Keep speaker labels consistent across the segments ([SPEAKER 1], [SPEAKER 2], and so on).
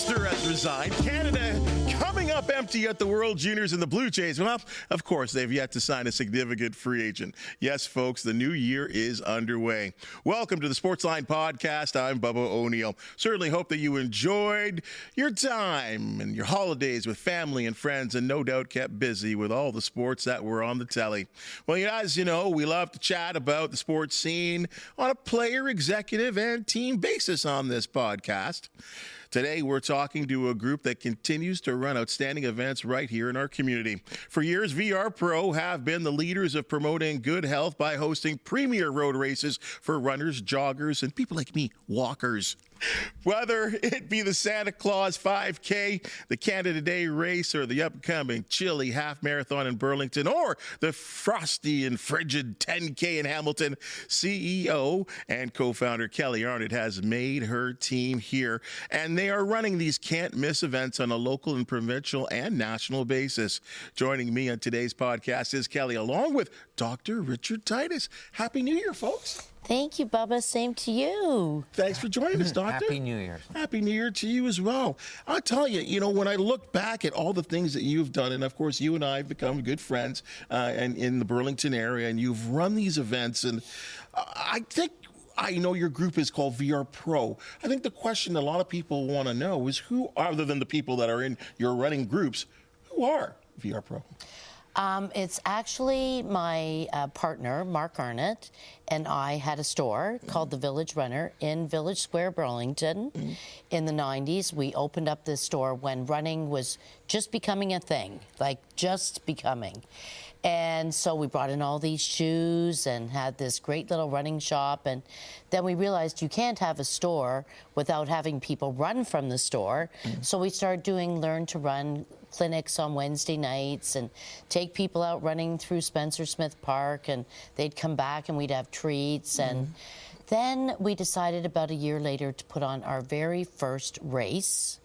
[SPEAKER 1] Foster has resigned. Canada coming up empty at the World Juniors, and the Blue Jays, well, of course, they've yet to sign a significant free agent. Yes, folks, the new year is underway. Welcome to the Sportsline Podcast. I'm Bubba O'Neill. Certainly hope that you enjoyed your time and your holidays with family and friends, and no doubt kept busy with all the sports that were on the telly. Well, as you know, we love to chat about the sports scene on a player, executive, and team basis on this podcast. Today, we're talking to a group that continues to run outstanding events right here in our community. For years, VR Pro have been the leaders of promoting good health by hosting premier road races for runners, joggers, and people like me, walkers. Whether it be the Santa Claus 5K, the Canada Day race, or the upcoming chilly half marathon in Burlington, or the frosty and frigid 10K in Hamilton, CEO and co-founder Kelly Arnott has made her team here, and they are running these can't-miss events on a local and provincial and national basis. Joining me on today's podcast is Kelly, along with Dr. Richard Tytus. Happy New Year, folks.
[SPEAKER 2] Thank you, Bubba. Same to you.
[SPEAKER 1] Thanks for joining us, Doctor.
[SPEAKER 3] Happy New Year.
[SPEAKER 1] Happy New Year to you as well. I'll tell you, when I look back at all the things that you've done, and of course you and I have become good friends and in the Burlington area, and you've run these events, and I know your group is called VR Pro. I think the question a lot of people want to know is who, other than the people that are in your running groups, who are VR Pro?
[SPEAKER 2] It's actually my partner, Mark Arnott, and I had a store called The Village Runner in Village Square, Burlington. In the 90s, we opened up this store when running was just becoming a thing, just becoming. And so we brought in all these shoes and had this great little running shop. And then we realized you can't have a store without having people run from the store. So we started doing Learn to Run clinics on Wednesday nights and take people out running through Spencer Smith Park, and they'd come back and we'd have treats. And then we decided about a year later to put on our very first race,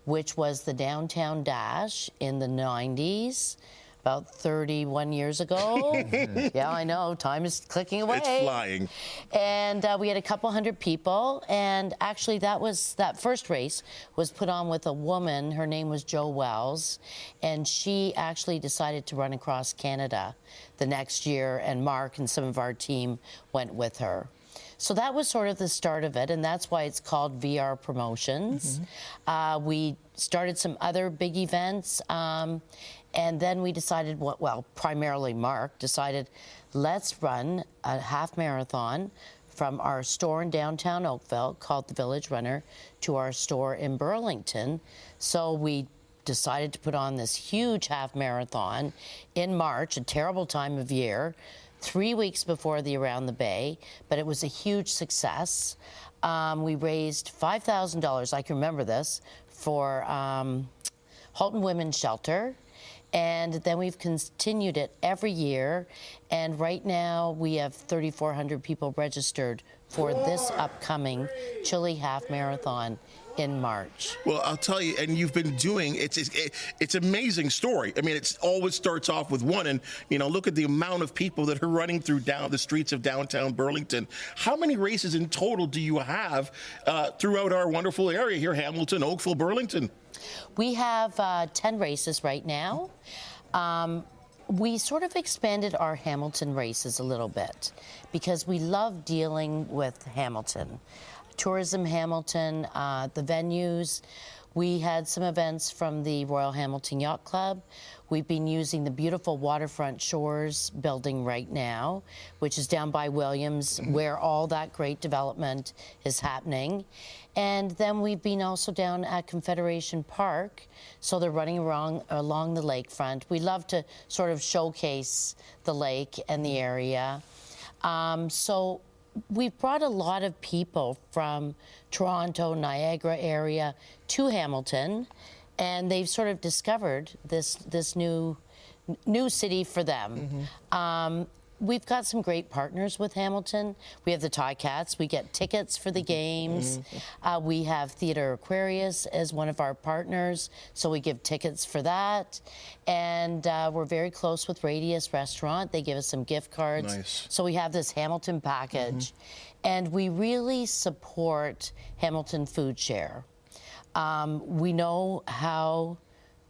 [SPEAKER 2] which was the Downtown Dash in the 90s. About 31 years ago. Yeah, I know. Time is clicking away.
[SPEAKER 1] It's flying.
[SPEAKER 2] And we had a couple hundred people. And actually, that first race was put on with a woman. Her name was Jo Wells. And she actually decided to run across Canada the next year. And Mark and some of our team went with her. So that was sort of the start of it, and that's why it's called VR Promotions. We started some other big events, and then we decided, primarily Mark decided, let's run a half marathon from our store in downtown Oakville called The Village Runner to our store in Burlington. So we decided to put on this huge half marathon in March, a terrible time of year, 3 weeks before the Around the Bay, but it was a huge success. We raised $5,000, I can remember this, for Halton Women's Shelter. And then we've continued it every year. And right now we have 3,400 people registered for this upcoming Chile Half Marathon in March.
[SPEAKER 1] Well, I'll tell you, and you've been doing, it's an amazing story. I mean, it always starts off with one, and, look at the amount of people that are running through down the streets of downtown Burlington. How many races in total do you have throughout our wonderful area here, Hamilton, Oakville, Burlington?
[SPEAKER 2] We have 10 races right now. We sort of expanded our Hamilton races a little bit because we love dealing with Hamilton. Tourism Hamilton, the venues. We had some events from the Royal Hamilton Yacht Club. We've been using the beautiful Waterfront Shores building right now, which is down by Williams, where all that great development is happening. And then we've been also down at Confederation Park, so they're running along the lakefront. We love to sort of showcase the lake and the area. So we've brought a lot of people from Toronto, Niagara area to Hamilton, and they've sort of discovered this new city for them. We've got some great partners with Hamilton. We have the Ticats. We get tickets for the games. We have Theatre Aquarius as one of our partners, so we give tickets for that. And we're very close with Radius Restaurant. They give us some gift cards.
[SPEAKER 1] Nice.
[SPEAKER 2] So we have this Hamilton package. And we really support Hamilton Food Share. We know how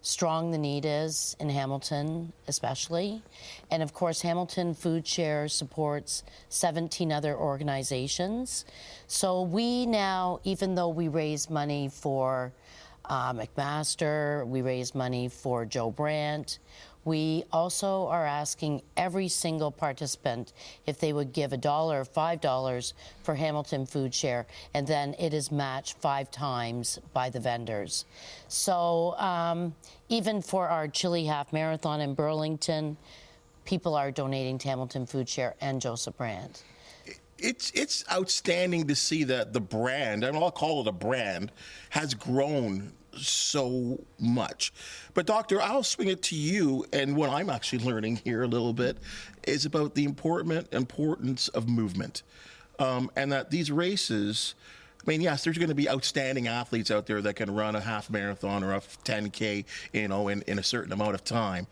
[SPEAKER 2] strong the need is in Hamilton, especially. And of course, Hamilton Food Share supports 17 other organizations. So we now, even though we raise money for McMaster, we raise money for Joe Brandt, we also are asking every single participant if they would give $1 or $5 for Hamilton Food Share, and then it is matched 5 times by the vendors. So even for our Chili Half Marathon in Burlington, people are donating to Hamilton Food Share and Joseph Brandt.
[SPEAKER 1] It's outstanding to see that the brand, and I'll call it a brand, has grown so much. But Doctor, I'll swing it to you, and what I'm actually learning here a little bit is about the importance of movement, and that these races, I mean, yes, there's going to be outstanding athletes out there that can run a half marathon or a 10K, in a certain amount of time,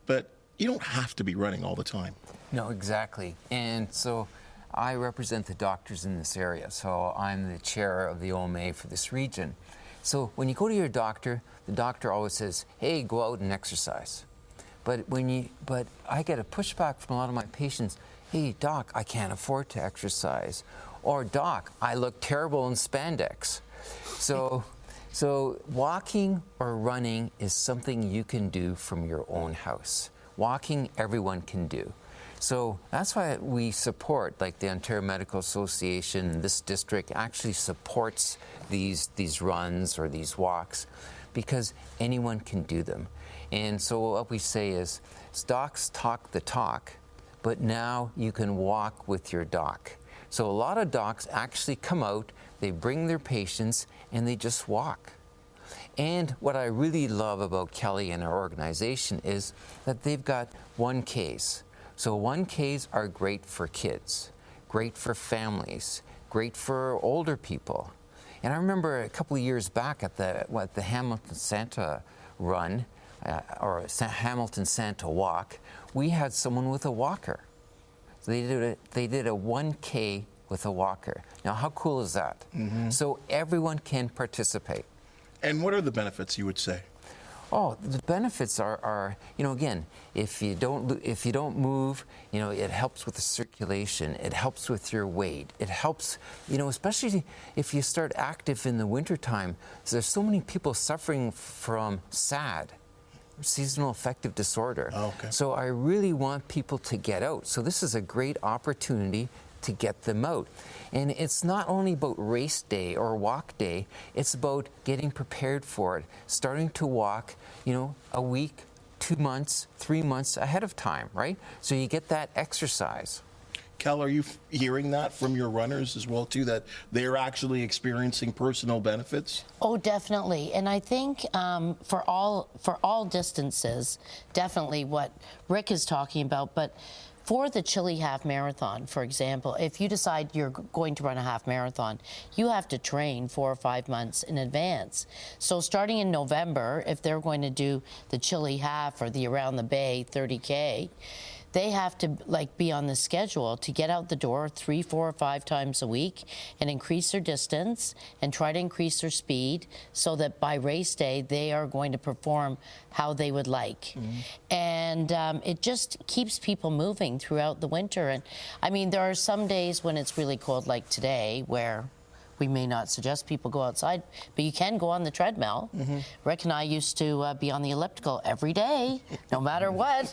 [SPEAKER 1] but you don't have to be running all the time.
[SPEAKER 3] No, exactly. And so I represent the doctors in this area, so I'm the chair of the OMA for this region. So when you go to your doctor, the doctor always says, hey, go out and exercise. But I get a pushback from a lot of my patients, hey, doc, I can't afford to exercise. Or, doc, I look terrible in spandex. So walking or running is something you can do from your own house. Walking, everyone can do. So that's why we support, like the Ontario Medical Association, this district actually supports these runs or these walks because anyone can do them. And so what we say is, docs talk the talk, but now you can walk with your doc. So a lot of docs actually come out, they bring their patients, and they just walk. And what I really love about Kelly and our organization is that they've got 1Ks. So 1Ks are great for kids, great for families, great for older people. And I remember a couple of years back at the Hamilton Santa run, or Hamilton Santa walk, we had someone with a walker. So they did a 1K with a walker. Now, how cool is that? Mm-hmm. So everyone can participate.
[SPEAKER 1] And what are the benefits, you would say?
[SPEAKER 3] Oh, the benefits are, again, if you don't move, it helps with the circulation. It helps with your weight. It helps, especially if you start active in the wintertime. There's so many people suffering from SAD, seasonal affective disorder.
[SPEAKER 1] Oh, okay.
[SPEAKER 3] So I really want people to get out. So this is a great opportunity to get them out. And it's not only about race day or walk day, it's about getting prepared for it, starting to walk, a week, 2 months, 3 months ahead of time, right? So you get that exercise.
[SPEAKER 1] Kel, are you hearing that from your runners as well, too, that they're actually experiencing personal benefits?
[SPEAKER 2] Oh, definitely. And I think for all distances, definitely what Rick is talking about, but for the Chili Half Marathon, for example, if you decide you're going to run a half marathon, you have to train 4 or 5 months in advance. So starting in November, if they're going to do the Chili Half or the Around the Bay 30K, they have to be on the schedule to get out the door 3, 4, or 5 times a week and increase their distance and try to increase their speed so that by race day they are going to perform how they would like. Mm-hmm. And it just keeps people moving throughout the winter. And I mean, there are some days when it's really cold, like today, where we may not suggest people go outside, but you can go on the treadmill. Mm-hmm. Rick and I used to be on the elliptical every day, no matter what.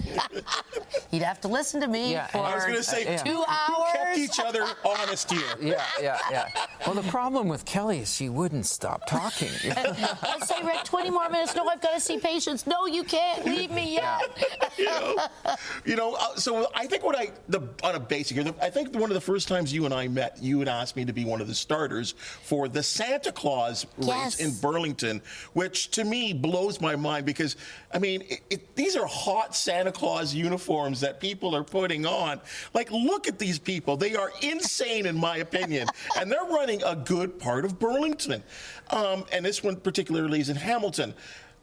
[SPEAKER 2] He'd have to listen to me for
[SPEAKER 1] I was going to say,
[SPEAKER 2] 2 hours.
[SPEAKER 1] Kept each other honest here.
[SPEAKER 3] Yeah. Well, the problem with Kelly is she wouldn't stop talking.
[SPEAKER 2] I'd say, Rick, 20 more minutes. No, I've got to see patients. No, you can't leave me yet.
[SPEAKER 1] So I think on a basic here, I think one of the first times you and I met, you had asked me to be one of the starters for the Santa Claus race in Burlington, which to me blows my mind because, I mean, these are hot Santa Claus uniforms that people are putting on. Like, look at these people. They are insane, in my opinion, and they're running a good part of Burlington. And this one particularly is in Hamilton.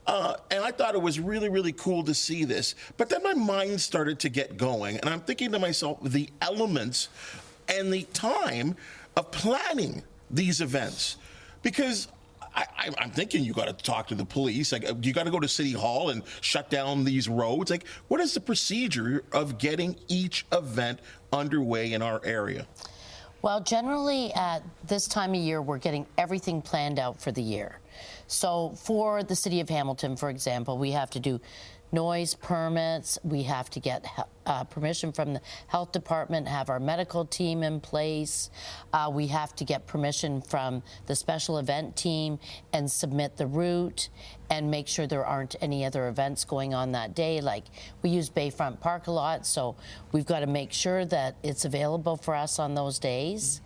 [SPEAKER 1] And I thought it was really, really cool to see this. But then my mind started to get going, and I'm thinking to myself, the elements and the time of planning these events, because I'm thinking you got to talk to the police. Like, you got to go to City Hall and shut down these roads. Like, what is the procedure of getting each event underway in our area?
[SPEAKER 2] Well, generally at this time of year, we're getting everything planned out for the year. So for the city of Hamilton, for example, we have to do noise permits. We have to get permission from the health department, have our medical team in place. We have to get permission from the special event team and submit the route and make sure there aren't any other events going on that day. Like, we use Bayfront Park a lot, so we've got to make sure that it's available for us on those days.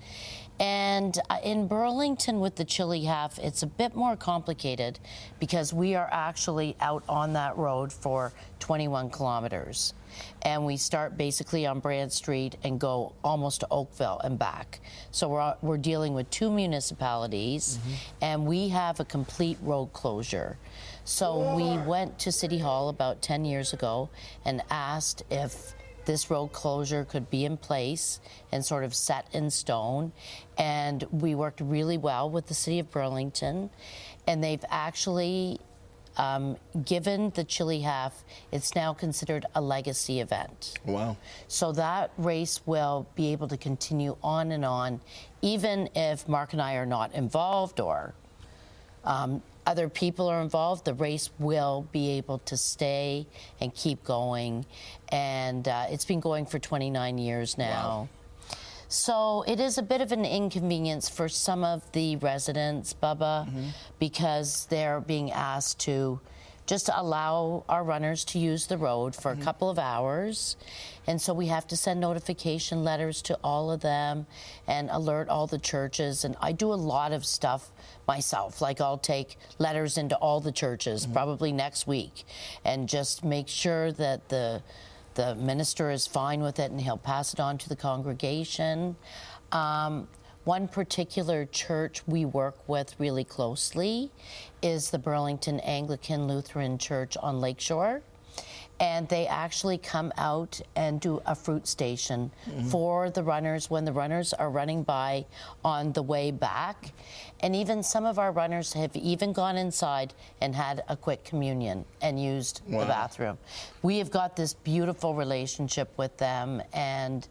[SPEAKER 2] And in Burlington with the Chili Half, it's a bit more complicated because we are actually out on that road for 21 kilometers. And we start basically on Brand Street and go almost to Oakville and back. So we're dealing with 2 municipalities, and we have a complete road closure. So we went to City Hall about 10 years ago and asked if this road closure could be in place and sort of set in stone. And we worked really well with the city of Burlington, and they've actually given the Chili Half, it's now considered a legacy event.
[SPEAKER 1] Wow.
[SPEAKER 2] So that race will be able to continue on and on, even if Mark and I are not involved or other people are involved. The race will be able to stay and keep going. And it's been going for 29 years now.
[SPEAKER 1] Wow.
[SPEAKER 2] So it is a bit of an inconvenience for some of the residents, Bubba, because they're being asked to just allow our runners to use the road for a couple of hours. And so we have to send notification letters to all of them and alert all the churches. And I do a lot of stuff myself. Like, I'll take letters into all the churches probably next week and just make sure that the minister is fine with it and he'll pass it on to the congregation. One particular church we work with really closely is the Burlington Anglican Lutheran Church on Lakeshore. And they actually come out and do a fruit station for the runners when the runners are running by on the way back. And even some of our runners have even gone inside and had a quick communion and used the bathroom. We have got this beautiful relationship with them. And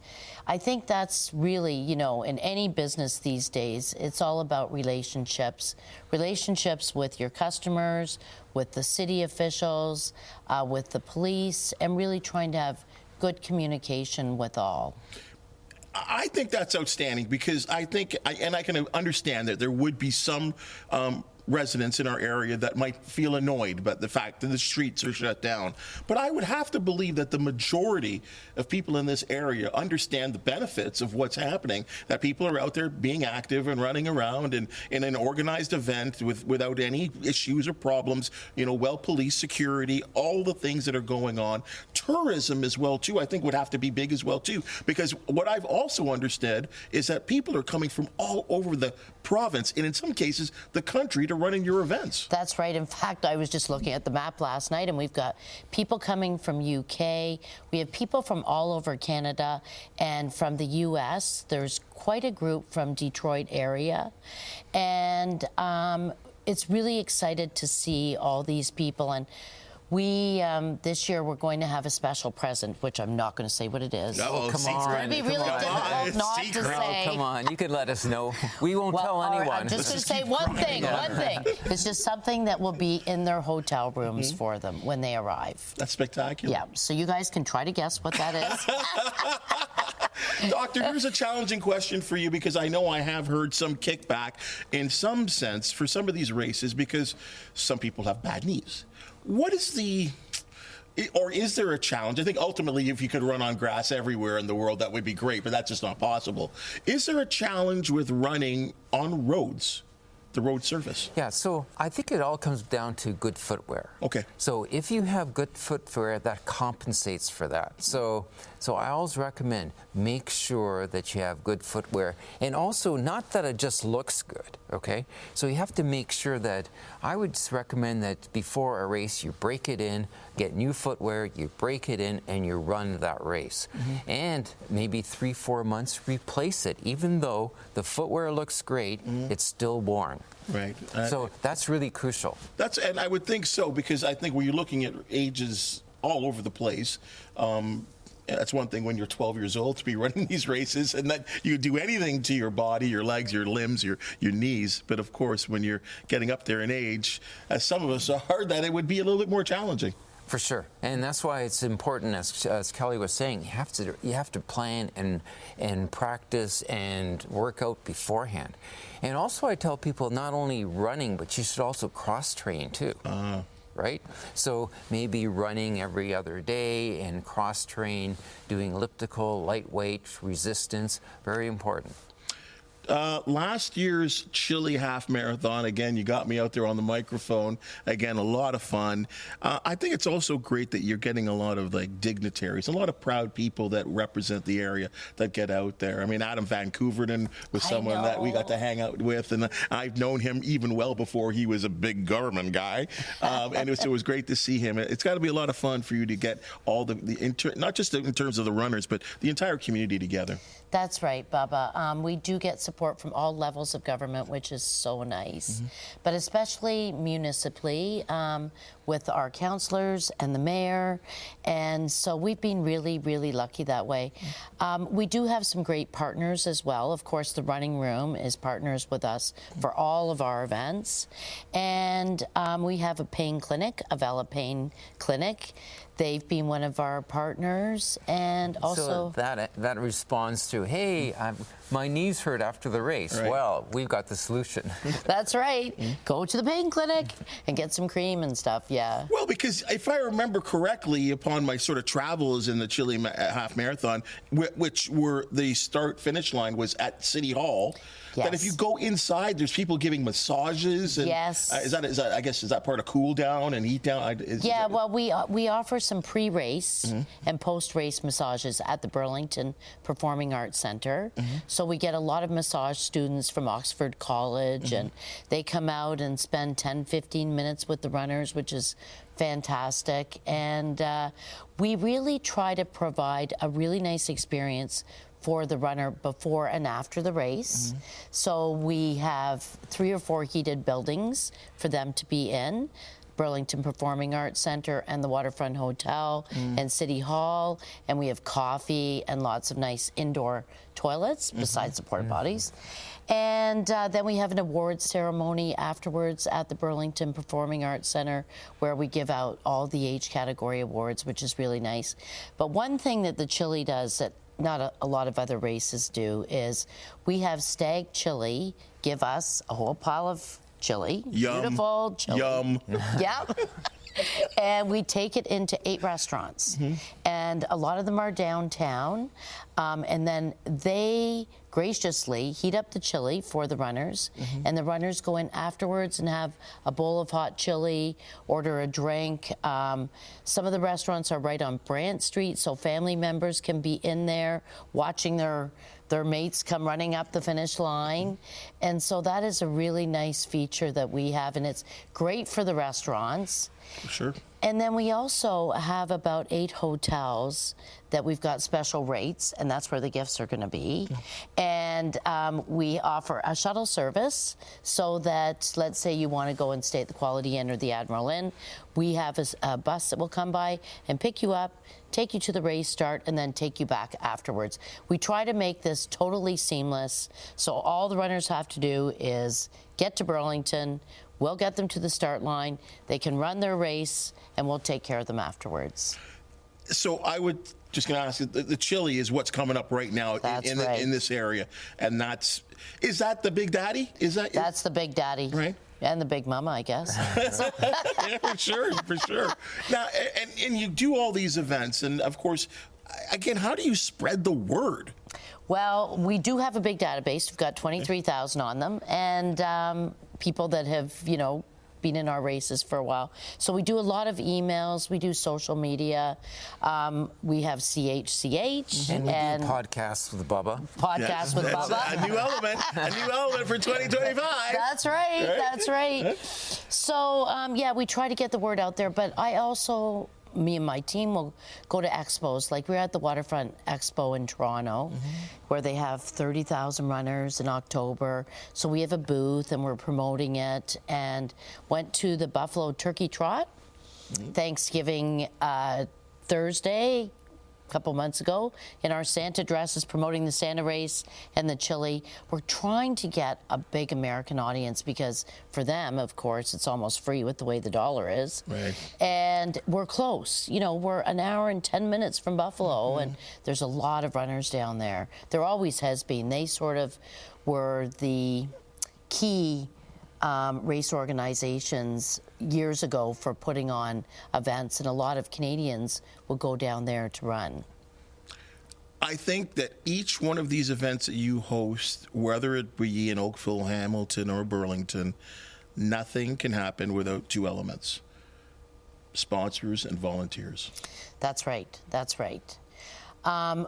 [SPEAKER 2] I think that's really, you know, in any business these days, it's all about relationships. Relationships with your customers, with the city officials, with the police, and really trying to have good communication with all.
[SPEAKER 1] I think that's outstanding because I think, and I can understand that there would be some residents in our area that might feel annoyed by the fact that the streets are shut down. But I would have to believe that the majority of people in this area understand the benefits of what's happening, that people are out there being active and running around and in an organized event without any issues or problems, you know, well-policed security, all the things that are going on. Tourism as well, too, I think would have to be big as well, too, because what I've also understood is that people are coming from all over the province and in some cases the country to run in your events.
[SPEAKER 2] That's right. In fact, I was just looking at the map last night and we've got people coming from UK. We have people from all over Canada and from the US. There's quite a group from Detroit area. And it's really excited to see all these people. And we, this year, we're going to have a special present, which I'm not going to say what it is.
[SPEAKER 1] Oh,
[SPEAKER 3] come on.
[SPEAKER 2] It's going to be really difficult not to say.
[SPEAKER 3] Oh, come on. You can let us know. We won't tell
[SPEAKER 2] all right,
[SPEAKER 3] anyone.
[SPEAKER 2] I'm just going to say one thing. It's just something that will be in their hotel rooms for them when they arrive.
[SPEAKER 1] That's spectacular.
[SPEAKER 2] Yeah, so you guys can try to guess what that is.
[SPEAKER 1] Doctor, here's a challenging question for you because I know I have heard some kickback in some sense for some of these races because some people have bad knees. What is or is there a challenge? I think ultimately if you could run on grass everywhere in the world, that would be great, but that's just not possible. Is there a challenge with running on roads, the road surface?
[SPEAKER 3] Yeah, so I think it all comes down to good footwear.
[SPEAKER 1] Okay.
[SPEAKER 3] So if you have good footwear, that compensates for that. So I always recommend make sure that you have good footwear. And also, not that it just looks good, okay? So you have to make sure that, I would recommend that before a race, you break it in, get new footwear, you break it in, and you run that race. And maybe 3-4 months, replace it. Even though the footwear looks great, it's still worn.
[SPEAKER 1] Right.
[SPEAKER 3] So that's really crucial.
[SPEAKER 1] And I would think so, because I think when you're looking at ages all over the place, that's one thing when you're 12 years old to be running these races, and that you do anything to your body, your legs, your limbs, your knees. But of course, when you're getting up there in age, as some of us are, that it would be a little bit more challenging.
[SPEAKER 3] For sure, and that's why it's important, as Kelly was saying, you have to plan and practice and work out beforehand. And also, I tell people not only running, but you should also cross-train too. Right? So maybe running every other day and cross-train, doing elliptical, lightweight, resistance, very important.
[SPEAKER 1] Last year's Chile half marathon, again, you got me out there on the microphone. Again, a lot of fun. I think it's also great that you're getting a lot of dignitaries, a lot of proud people that represent the area that get out there. I mean, Adam Van Couverden was someone that we got to hang out with, and I've known him even well before he was a big government guy. And it was great to see him. It's got to be a lot of fun for you to get all not just in terms of the runners, but the entire community together.
[SPEAKER 2] That's right, Bubba. We do get support from all levels of government, which is so nice, but especially municipally with our councillors and the mayor. And so we've been really, really lucky that way. We do have some great partners as well. Of course, the Running Room is partners with us for all of our events. And we have a pain clinic, a Vela Pain Clinic. They've been one of our partners, and also...
[SPEAKER 3] So that responds to, hey, my knees hurt after the race. Right. Well, we've got the solution.
[SPEAKER 2] That's right. Go to the pain clinic and get some cream and stuff, yeah.
[SPEAKER 1] Well, because if I remember correctly, upon my sort of travels in the Chile half marathon, which were the start-finish line was at City Hall, that if you go inside, there's people giving massages. And,
[SPEAKER 2] yes.
[SPEAKER 1] Is that part of cool down and eat down?
[SPEAKER 2] Well, we offer some pre-race and post-race massages at the Burlington Performing Arts Center. So we get a lot of massage students from Oxford College, and they come out and spend 10-15 minutes with the runners, which is fantastic. And we really try to provide a really nice experience for the runner before and after the race. So we have 3 or 4 heated buildings for them to be in. Burlington Performing Arts Center and the Waterfront Hotel and City Hall, and we have coffee and lots of nice indoor toilets besides the porta potties. And then we have an awards ceremony afterwards at the Burlington Performing Arts Center, where we give out all the age category awards, which is really nice. But one thing that the Chile does that not a lot of other races do is we have Stag Chili give us a whole pile of chili.
[SPEAKER 1] Yum.
[SPEAKER 2] Beautiful chili.
[SPEAKER 1] Yum.
[SPEAKER 2] Yep. And we take it into 8 restaurants. And a lot of them are downtown. And then they graciously heat up the chili for the runners. And the runners go in afterwards and have a bowl of hot chili, order a drink. Some of the restaurants are right on Brant Street, so family members can be in there watching their mates come running up the finish line. And so that is a really nice feature that we have, and it's great for the restaurants.
[SPEAKER 1] Sure.
[SPEAKER 2] And then we also have about 8 hotels that we've got special rates, and that's where the gifts are going to be. And we offer a shuttle service so that, let's say you want to go and stay at the Quality Inn or the Admiral Inn, we have a bus that will come by and pick you up, take you to the race start, and then take you back afterwards. We try to make this totally seamless, so all the runners have to do is get to Burlington, we'll get them to the start line, they can run their race, and we'll take care of them afterwards.
[SPEAKER 1] So I would just going to ask you, the chili is what's coming up right now in this area, and is that the Big Daddy?
[SPEAKER 2] That's the Big Daddy,
[SPEAKER 1] right?
[SPEAKER 2] And the Big Mama, I guess.
[SPEAKER 1] Yeah, for sure. Now, and you do all these events, and of course, again, how do you spread the word?
[SPEAKER 2] Well, we do have a big database. We've got 23,000 on them, and people that have, been in our races for a while. So we do a lot of emails. We do social media. We have CHCH.
[SPEAKER 3] And we do podcasts with Bubba.
[SPEAKER 2] Podcasts with Bubba.
[SPEAKER 1] A new element for 2025.
[SPEAKER 2] That's right. So, we try to get the word out there. But I also me and my team will go to expos. Like we're at the Waterfront Expo in Toronto, where they have 30,000 runners in October. So we have a booth and we're promoting it, and went to the Buffalo Turkey Trot Thanksgiving Thursday, a couple months ago, in our Santa dresses, promoting the Santa race and the chili. We're trying to get a big American audience because for them, of course, it's almost free with the way the dollar is.
[SPEAKER 1] Right.
[SPEAKER 2] And we're close. You know, we're an hour and 10 minutes from Buffalo, and there's a lot of runners down there. There always has been. They sort of were the key race organizations years ago for putting on events, and a lot of Canadians will go down there to run.
[SPEAKER 1] I think that each one of these events that you host, whether it be in Oakville, Hamilton, or Burlington, nothing can happen without two elements: sponsors and volunteers.
[SPEAKER 2] That's right. That's right.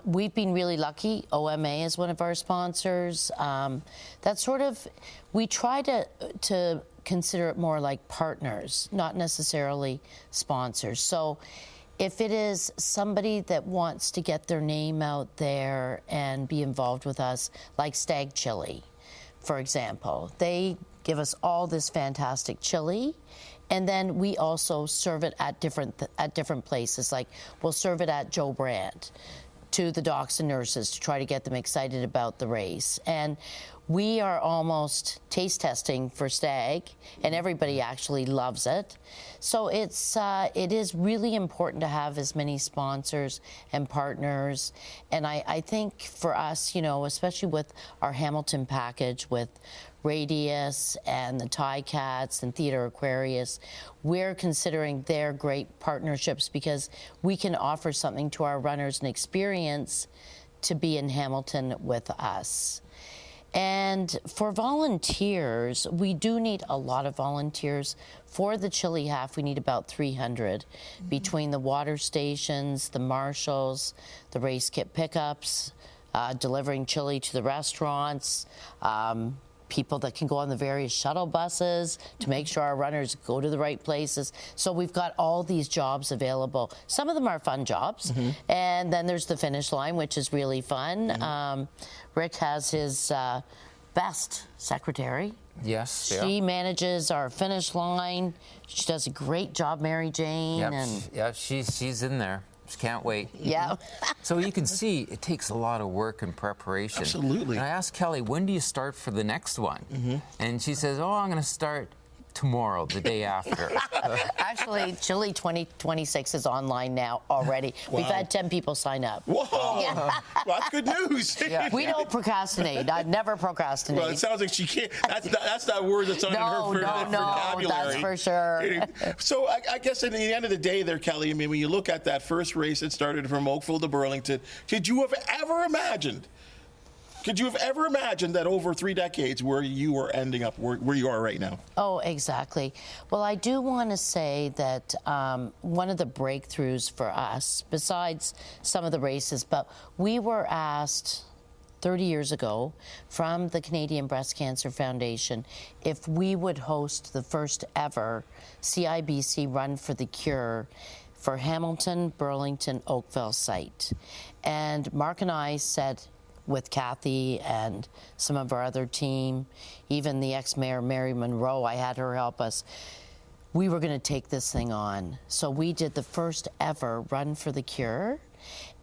[SPEAKER 2] We've been really lucky. OMA is one of our sponsors. That's sort of, we try to consider it more like partners, not necessarily sponsors. So if it is somebody that wants to get their name out there and be involved with us, like Stag Chili, for example, they give us all this fantastic chili. And then we also serve it at different places. Like we'll serve it at Joe Brand to the docs and nurses to try to get them excited about the race. And we are almost taste testing for Stag, and everybody actually loves it. So it is really important to have as many sponsors and partners. And I think for us, you know, especially with our Hamilton package with Radius and the Ticats and Theatre Aquarius, we're considering their great partnerships because we can offer something to our runners, an experience to be in Hamilton with us. And for volunteers, we do need a lot of volunteers. For the chili half, we need about 300 between the water stations, the marshals, the race kit pickups, delivering chili to the restaurants, people that can go on the various shuttle buses to make sure our runners go to the right places. So we've got all these jobs available. Some of them are fun jobs. And then there's the finish line, which is really fun. Rick has his best secretary.
[SPEAKER 3] Yes.
[SPEAKER 2] She manages our finish line. She does a great job, Mary Jane.
[SPEAKER 3] Yep.
[SPEAKER 2] And
[SPEAKER 3] Yeah, she's in there. Just can't wait.
[SPEAKER 2] yeah.
[SPEAKER 3] So you can see it takes a lot of work and preparation.
[SPEAKER 1] Absolutely.
[SPEAKER 3] And I asked Kelly, when do you start for the next one? And she says, oh, I'm going to start tomorrow, the day after.
[SPEAKER 2] Actually, Chili 2026 is online now already. We've had 10 people sign up.
[SPEAKER 1] Whoa!
[SPEAKER 2] Yeah.
[SPEAKER 1] Well, that's good news.
[SPEAKER 2] We don't procrastinate. I'd never procrastinate.
[SPEAKER 1] Well, it sounds like she can't. That's that word that's on her vocabulary.
[SPEAKER 2] That's for sure.
[SPEAKER 1] So I guess at the end of the day there, Kelly, I mean, when you look at that first race that started from Oakville to Burlington, could you have ever imagined that over 3 decades where you were ending up, where you are right now?
[SPEAKER 2] Oh, exactly. Well, I do want to say that one of the breakthroughs for us, besides some of the races, but we were asked 30 years ago from the Canadian Breast Cancer Foundation if we would host the first ever CIBC Run for the Cure for Hamilton, Burlington, Oakville site. And Mark and I said, with Kathy and some of our other team, even the ex-mayor Mary Monroe, I had her help us. We were going to take this thing on. So we did the first ever Run for the Cure.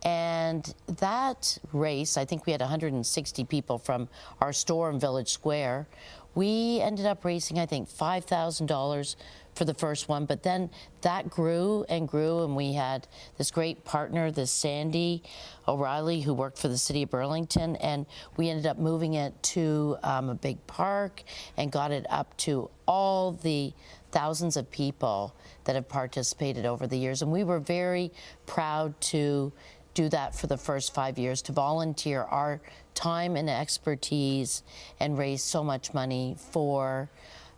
[SPEAKER 2] And that race, I think we had 160 people from our store in Village Square. We ended up raising, I think, $5,000 for the first one, but then that grew and grew, and we had this great partner, this Sandy O'Reilly, who worked for the city of Burlington, and we ended up moving it to a big park and got it up to all the thousands of people that have participated over the years. And we were very proud to do that for the first 5 years, to volunteer our time and expertise and raise so much money for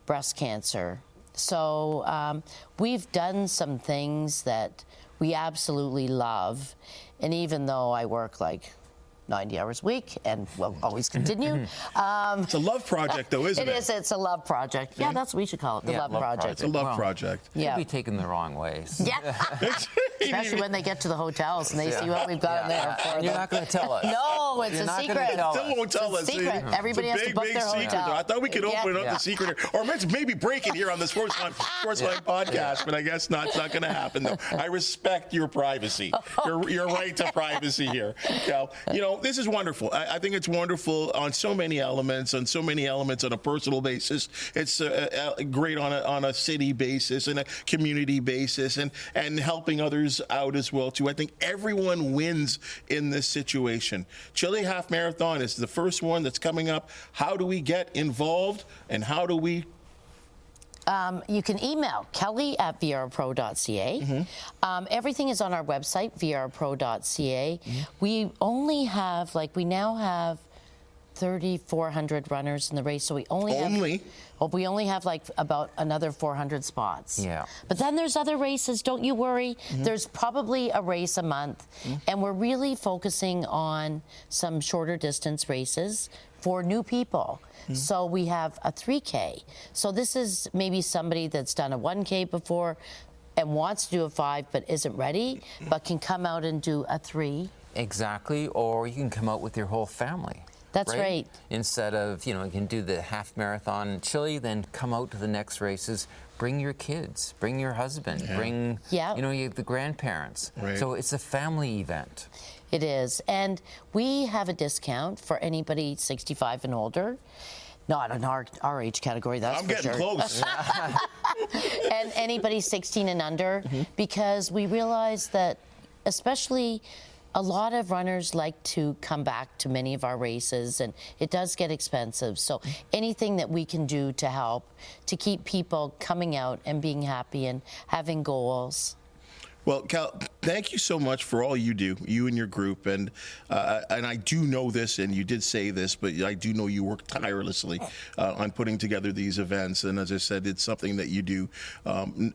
[SPEAKER 2] breast cancer. So we've done some things that we absolutely love. And even though I work like 90 hours a week, and will always continue.
[SPEAKER 1] It's a love project, though, isn't it?
[SPEAKER 2] It is. It's a love project. Yeah, that's what we should call it, the love project.
[SPEAKER 1] It's a love project.
[SPEAKER 2] Yeah.
[SPEAKER 3] It'll be taken the wrong way.
[SPEAKER 2] Yeah. Especially when they get to the hotels and they see what we've got in there.
[SPEAKER 3] And you're not going to tell us.
[SPEAKER 2] No, it's
[SPEAKER 3] You're
[SPEAKER 2] a
[SPEAKER 3] not
[SPEAKER 2] secret.
[SPEAKER 3] gonna tell
[SPEAKER 1] Still won't tell us.
[SPEAKER 2] Secret.
[SPEAKER 1] See?
[SPEAKER 2] Everybody
[SPEAKER 1] It's
[SPEAKER 2] has
[SPEAKER 1] a
[SPEAKER 2] to book
[SPEAKER 1] big
[SPEAKER 2] their
[SPEAKER 1] secret.
[SPEAKER 2] hotel.
[SPEAKER 1] I thought we could open up
[SPEAKER 3] Yeah.
[SPEAKER 1] the secret, or maybe break it here on the Sportsline podcast, but I guess not. It's not going to happen, though. I respect your privacy, your right to privacy here, Kel. You know, this is wonderful. I think it's wonderful on so many elements, on a personal basis. It's great on a city basis and a community basis, and helping others out as well too. I think everyone wins in this situation. Chile Half Marathon is the first one that's coming up. How do we get involved, and how do we?
[SPEAKER 2] You can email kelly@vrpro.ca. Everything is on our website, vrpro.ca. We only have, we now have 3,400 runners in the race, so we only have about another 400 spots.
[SPEAKER 3] Yeah.
[SPEAKER 2] But then there's other races, don't you worry. There's probably a race a month, and we're really focusing on some shorter distance races for new people. So we have a 3K. So this is maybe somebody that's done a 1K before and wants to do a 5 but isn't ready, but can come out and do a 3.
[SPEAKER 3] Exactly, or you can come out with your whole family.
[SPEAKER 2] That's right.
[SPEAKER 3] Instead of, you can do the half marathon in Chile, then come out to the next races, bring your kids, bring your husband, bring, the grandparents.
[SPEAKER 1] Right.
[SPEAKER 3] So it's a family event.
[SPEAKER 2] It is. And we have a discount for anybody 65 and older. Not in our age category, that's for sure.
[SPEAKER 1] I'm getting close.
[SPEAKER 2] And anybody 16 and under, because we realize that especially a lot of runners like to come back to many of our races, and it does get expensive. So anything that we can do to help to keep people coming out and being happy and having goals.
[SPEAKER 1] Well, Cal, thank you so much for all you do, you and your group. And I do know this, and you did say this, but I do know you work tirelessly on putting together these events. And as I said, it's something that you do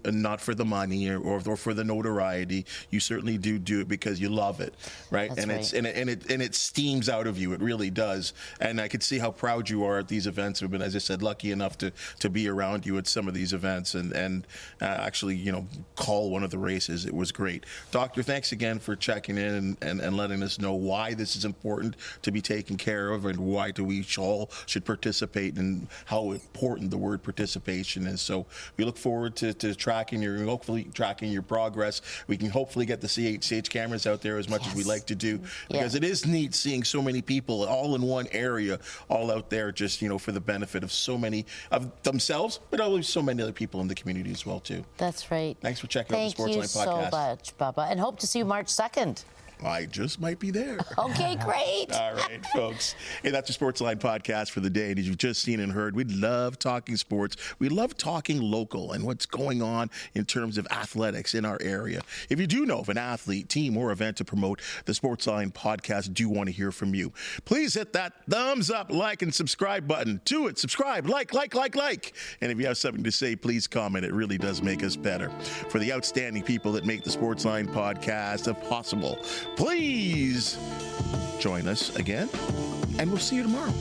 [SPEAKER 1] not for the money or for the notoriety. You certainly do it because you love it, right?
[SPEAKER 2] That's right.
[SPEAKER 1] It steams out of you. It really does. And I could see how proud you are at these events. I've been, as I said, lucky enough to be around you at some of these events and actually, call one of the races. It was great. Doctor, thanks again for checking in and letting us know why this is important to be taken care of and why we all should participate and how important the word participation is. So we look forward to hopefully tracking your progress. We can hopefully get the CHCH cameras out there as much as we like to do, because it is neat seeing so many people all in one area, all out there just, for the benefit of so many of themselves, but always so many other people in the community as well too.
[SPEAKER 2] That's right.
[SPEAKER 1] Thanks for checking out the Sportsline Podcast.
[SPEAKER 2] Thank you so much, Bubba, and hope to see you March 2nd.
[SPEAKER 1] I just might be there.
[SPEAKER 2] Okay, great.
[SPEAKER 1] All right, folks. Hey, that's the Sportsline Podcast for the day. And as you've just seen and heard, we love talking sports. We love talking local and what's going on in terms of athletics in our area. If you do know of an athlete, team, or event to promote, the Sportsline Podcast do want to hear from you. Please hit that thumbs up, like, and subscribe button. Do it. Subscribe, like. And if you have something to say, please comment. It really does make us better. For the outstanding people that make the Sportsline Podcast possible, please join us again, and we'll see you tomorrow.